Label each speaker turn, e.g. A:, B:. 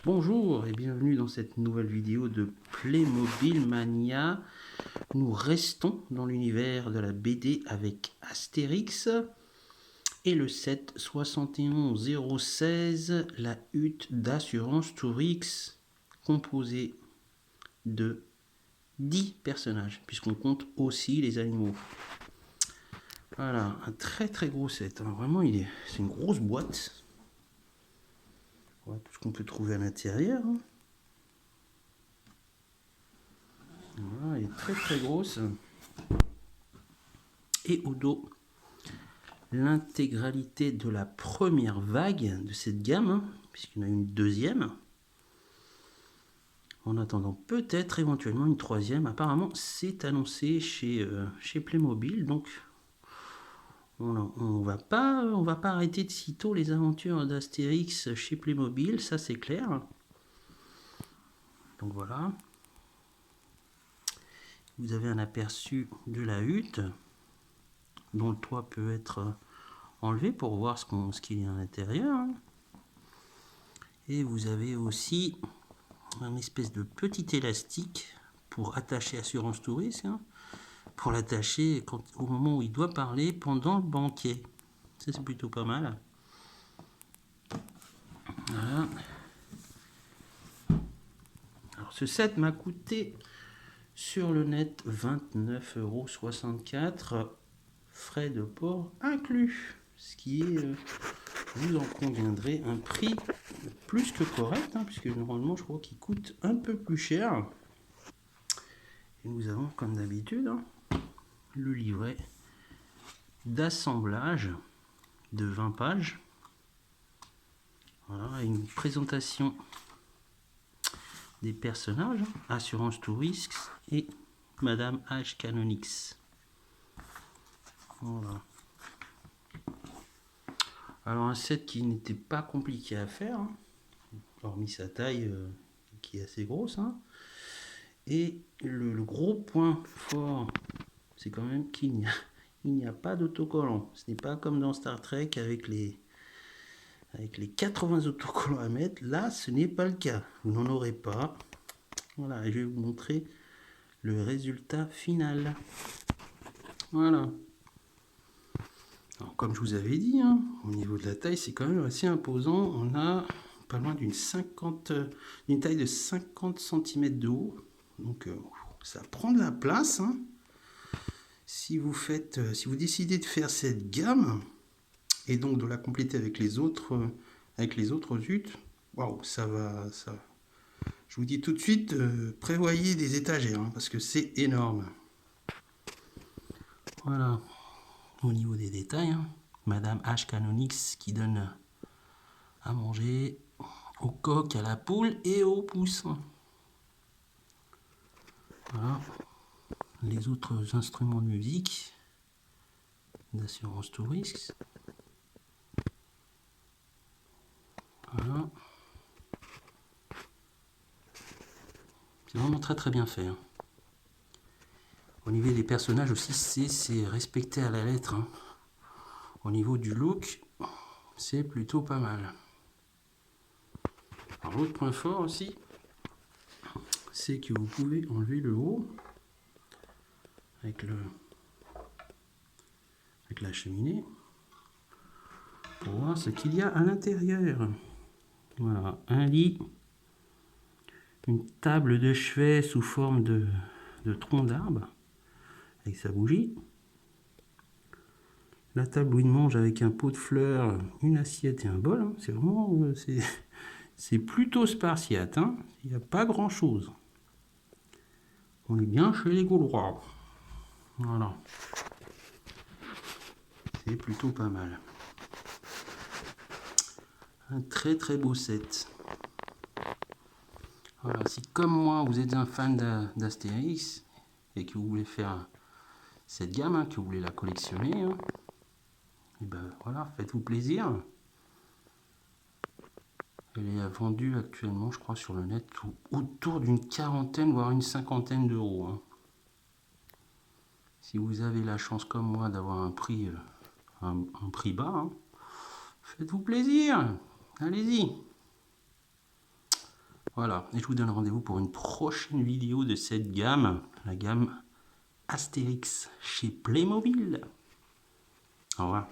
A: Bonjour et bienvenue dans cette nouvelle vidéo de Playmobil Mania. Nous restons dans l'univers de la BD avec Astérix et le set 71016, la hutte d'assurance Tourix, composée de 10 personnages, puisqu'on compte aussi les animaux. Voilà, un très gros set, hein. Vraiment c'est une grosse boîte. Voilà tout ce qu'on peut trouver à l'intérieur. Voilà, elle est très grosse. Et au dos, l'intégralité de la première vague de cette gamme, puisqu'il y en a une deuxième. En attendant peut-être éventuellement une troisième. Apparemment, c'est annoncé chez Playmobil. Donc, on va pas arrêter de sitôt les aventures d'Astérix chez Playmobil, ça c'est clair. Donc voilà. Vous avez un aperçu de la hutte, dont le toit peut être enlevé pour voir ce qu'il y a à l'intérieur. Et vous avez aussi un espèce de petit élastique pour attacher Assurance Tourist, pour l'attacher au moment où il doit parler pendant le banquet. Ça, c'est plutôt pas mal. Voilà. Alors, ce set m'a coûté sur le net 29,64 €, frais de port inclus, ce qui est, vous en conviendrez, un prix plus que correct, puisque normalement je crois qu'il coûte un peu plus cher. Et nous avons, comme d'habitude, le livret d'assemblage de 20 pages. Voilà, une présentation des personnages, Assurance Tourix et Madame H. Canonix. Voilà. Alors un set qui n'était pas compliqué à faire, hormis sa taille qui est assez grosse. Et le gros point fort, c'est quand même qu'il n'y a pas d'autocollant. Ce n'est pas comme dans Star Trek avec les 80 autocollants à mettre. Là, ce n'est pas le cas. Vous n'en aurez pas. Voilà, je vais vous montrer le résultat final. Voilà. Alors, comme je vous avais dit, au niveau de la taille, c'est quand même assez imposant. On a pas loin d'une taille de 50 cm de haut. Donc, ça prend de la place. Si vous décidez de faire cette gamme et donc de la compléter avec les autres huttes, waouh, ça va. Je vous dis tout de suite, prévoyez des étagères, parce que c'est énorme. Voilà. Au niveau des détails, Madame H. Canonix qui donne à manger au coq, à la poule et aux pouces. Voilà. Les autres instruments de musique d'Assurance Tourix. Voilà. C'est vraiment très bien fait. Au niveau des personnages aussi, c'est respecté à la lettre. Au niveau du look, c'est plutôt pas mal. Alors l'autre point fort aussi, c'est que vous pouvez enlever le haut avec la cheminée pour voir ce qu'il y a à l'intérieur. Voilà, un lit, une table de chevet sous forme de tronc d'arbre avec sa bougie, la table où il mange avec un pot de fleurs, une assiette et un bol. C'est vraiment c'est plutôt spartiate, il n'y a pas grand chose. On est bien chez les Gaulois. Voilà, c'est plutôt pas mal. Un très beau set. Voilà, si comme moi vous êtes un fan d'Astérix et que vous voulez faire cette gamme, que vous voulez la collectionner, et ben voilà, faites-vous plaisir. Elle est vendue actuellement, je crois, sur le net autour d'une quarantaine, voire une cinquantaine d'euros. Si vous avez la chance comme moi d'avoir un prix bas, faites-vous plaisir. Allez-y. Voilà, et je vous donne rendez-vous pour une prochaine vidéo de cette gamme, la gamme Astérix chez Playmobil. Au revoir.